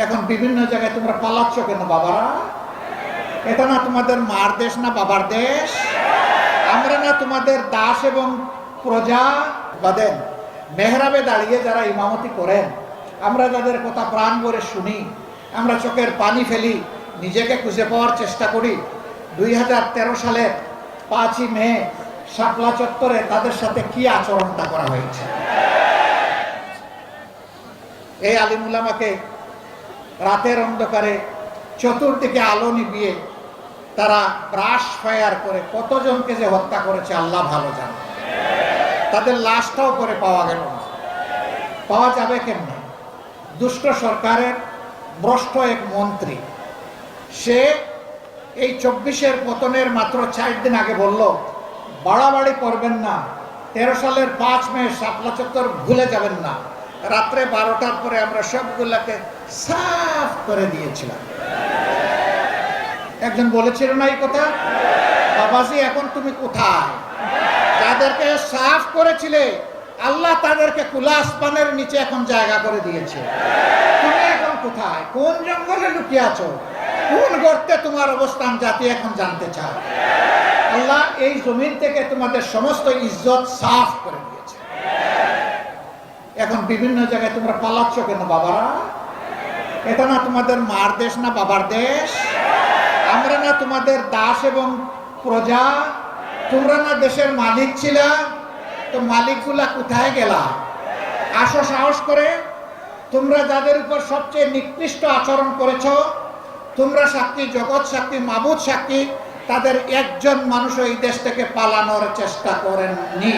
এখন বিভিন্ন জায়গায় তোমরা পালাচ্ছ কেন বাবারা? এটা না তোমাদের মার দেশ না বাবার দেশ? আমরা না তোমাদের দাস এবং প্রজা? বাদেন মেহরাবে দাঁড়িয়ে যারা ইমামতি করেন, আমরা যাদের কথা প্রাণ ভরে শুনি, আমরা চোখের পানি ফেলি, নিজেকে খুঁজে পাওয়ার চেষ্টা করি। 2013 সালের 5ই মে শাপলা চত্বরে তাদের সাথে কি আচরণটা করা হয়েছে? এই আলিম উলামাকে রাতের অন্ধকারে চতুর্দিকে আলো নিভিয়ে তারা ব্রাশ ফায়ার করে কতজনকে যে হত্যা করেছে আল্লাহ ভালো জানে। তাদের লাশটাও করে পাওয়া গেল না। পাওয়া যাবে কেমনে? দুষ্ট সরকারের ভ্রষ্ট এক মন্ত্রী, সে এই 24-এর পতনের মাত্র 4 দিন আগে বলল, বাড়াবাড়ি করবেন না, 13 সালের 5 মে শাপলা চত্বর ভুলে যাবেন না। রাত্রে 12টার পরে আমরা সবগুলাকে সাফ করে দিয়েছিলাম। একজন বলেছিল না এই কথা, বাবাজি এখন তুমি কোথায়? যাদেরকে সাফ করেছিলে আল্লাহ তাদেরকে খোলা আসমানের নিচে এখন জায়গা করে দিয়েছে। তুমি এখন কোথায়? কোন জঙ্গলে লুকিয়ে আছো? কোন গর্তে তোমার অবস্থান জাতি এখন জানতে চায়। আল্লাহ এই জমিন থেকে তোমাদের সমস্ত ইজ্জত সাফ করে দিয়েছে। এখন বিভিন্ন জায়গায় তোমরা পালাচ্ছ কেন বাবারা? এটা না তোমাদের মার দেশ না বাবার দেশ? আমরা না তোমাদের দাস এবং প্রজা? তোমরা না দেশের মালিক ছিলা? তো মালিকগুলা কোথায় গেলা? আসো সাহস করে। তোমরা যাদের উপর সবচেয়ে নিকৃষ্ট আচরণ করেছ, তোমরা সাক্ষী, জগৎ সাক্ষী, মাবুদ সাক্ষী, তাদের একজন মানুষ এই দেশ থেকে পালানোর চেষ্টা করেননি।